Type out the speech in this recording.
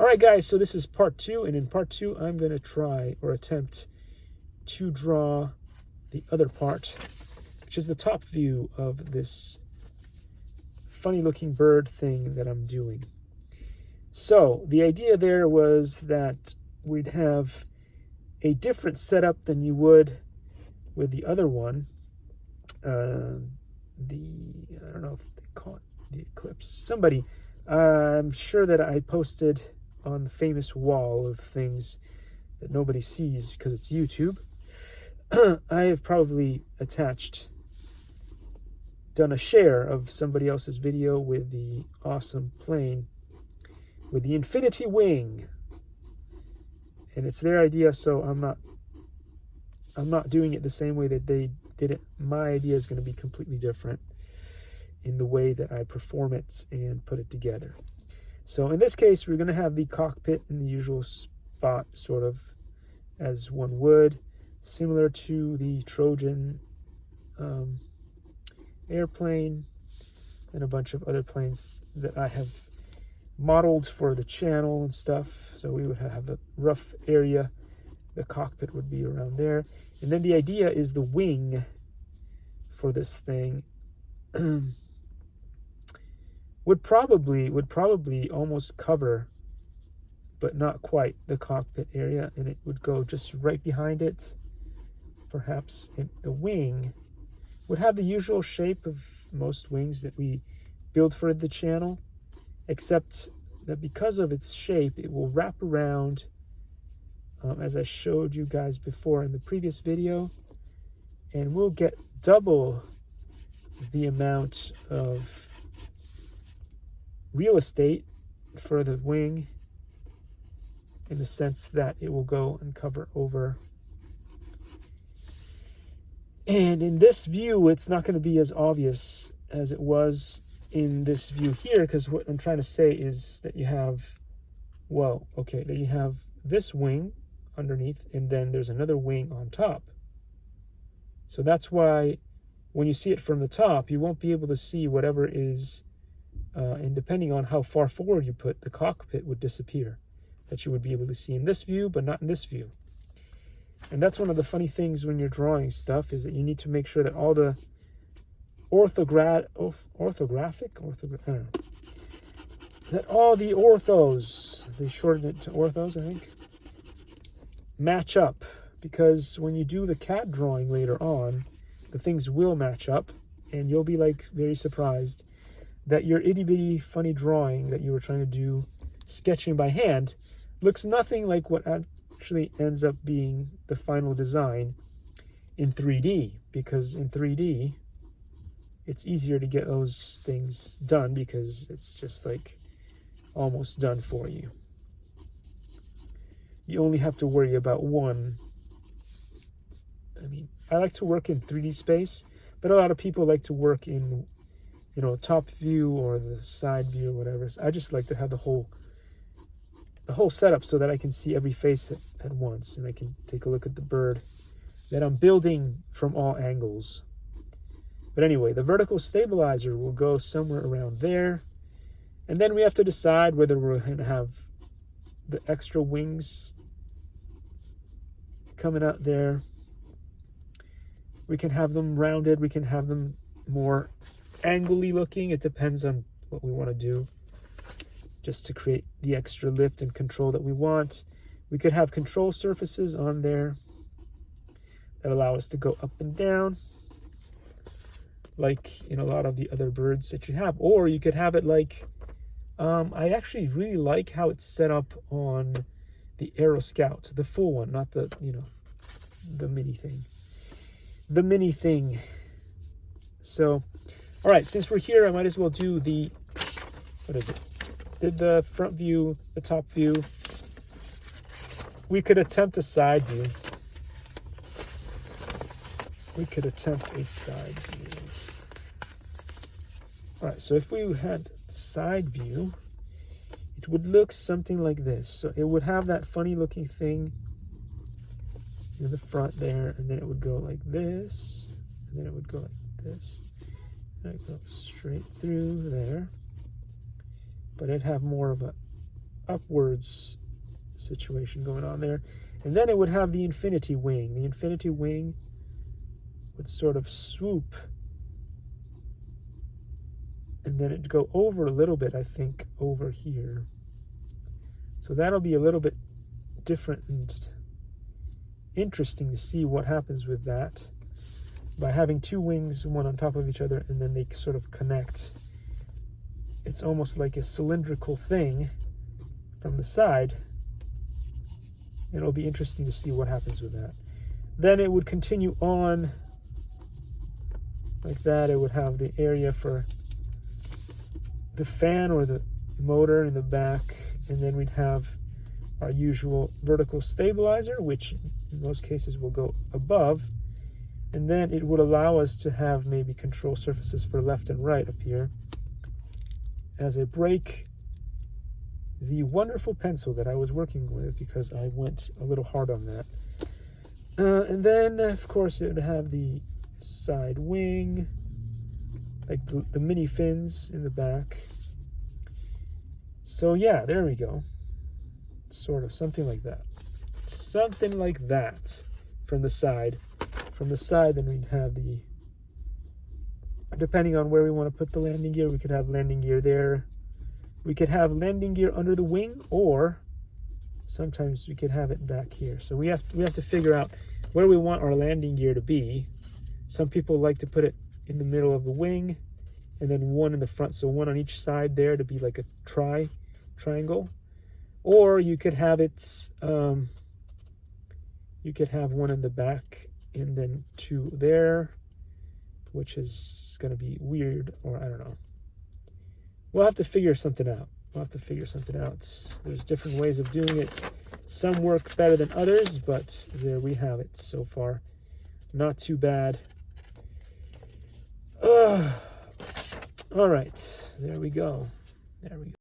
All right, guys, so this is part 2, and in part 2, I'm going to try or attempt to draw the other part, which is the top view of this funny-looking bird thing that I'm doing. So the idea there was that we'd have a different setup than you would with the other one. I don't know if they call it the eclipse. Somebody, I'm sure that I posted on the famous wall of things that nobody sees because it's YouTube. I have probably done a share of somebody else's video with the awesome plane with the infinity wing, and it's their idea, so I'm not doing it the same way that they did it. My idea is going to be completely different in the way that I perform it and put it together. So in this case, we're going to have the cockpit in the usual spot, sort of as one would, similar to the Trojan airplane and a bunch of other planes that I have modeled for the channel and stuff. So we would have a rough area. The cockpit would be around there. And then the idea is the wing for this thing would probably almost cover, but not quite, the cockpit area, and it would go just right behind it. Perhaps the wing would have the usual shape of most wings that we build for the channel, except that because of its shape, it will wrap around, as I showed you guys before in the previous video, and we'll get double the amount of real estate for the wing, in the sense that it will go and cover over. And in this view, it's not going to be as obvious as it was in this view here, because what I'm trying to say is that you have, that you have this wing underneath, and then there's another wing on top. So that's why when you see it from the top, you won't be able to see whatever is, and depending on how far forward you put, the cockpit would disappear, that you would be able to see in this view, but not in this view. And that's one of the funny things when you're drawing stuff, is that you need to make sure that all the that all the orthos, they shortened it to orthos, I think, match up. Because when you do the cat drawing later on, the things will match up, and you'll be like very surprised that your itty-bitty funny drawing that you were trying to do, sketching by hand, looks nothing like what actually ends up being the final design in 3D. Because in 3D, it's easier to get those things done because it's just like almost done for you. You only have to worry about one. I mean, I like to work in 3D space, but a lot of people like to work in, top view or the side view or whatever. So I just like to have the whole setup so that I can see every face at once, and I can take a look at the bird that I'm building from all angles. But anyway, the vertical stabilizer will go somewhere around there, and then we have to decide whether we're going to have the extra wings coming out there. We can have them rounded, we can have them more angly looking. It depends on what we want to do, just to create the extra lift and control that we want. We could have control surfaces on there that allow us to go up and down, like in a lot of the other birds that you have. Or you could have it like, I actually really like how it's set up on the Aero Scout, the full one, not the, the mini thing. The mini thing. So, all right, since we're here, I might as well do the, what is it? Did the front view, the top view. We could attempt a side view. All right, so if we had side view, it would look something like this. So it would have that funny looking thing in the front there, and then it would go like this, and then it would go like this, and it goes straight through there. But it'd have more of a upwards situation going on there. And then it would have the infinity wing. The infinity wing would sort of swoop, and then it'd go over a little bit, I think, over here. So that'll be a little bit different and interesting to see what happens with that. By having two wings, one on top of each other, and then they sort of connect. It's almost like a cylindrical thing from the side. It'll be interesting to see what happens with that. Then it would continue on like that. It would have the area for the fan or the motor in the back, and then we'd have our usual vertical stabilizer, which in most cases will go above, and then it would allow us to have maybe control surfaces for left and right up here as a brake. The wonderful pencil that I was working with, because I went a little hard on that. And then, of course, it would have the side wing, like the mini fins in the back. So yeah, there we go. Sort of something like that. Something like that from the side. From the side, then we'd have the, depending on where we want to put the landing gear, we could have landing gear there. We could have landing gear under the wing, or sometimes we could have it back here. So we have to figure out where we want our landing gear to be. Some people like to put it in the middle of the wing, and then one in the front, so one on each side there to be like a triangle. Or you could have it, you could have one in the back and then two there, which is going to be weird, or I don't know. We'll have to figure something out. There's different ways of doing it. Some work better than others, but there we have it so far. Not too bad. All right, there we go.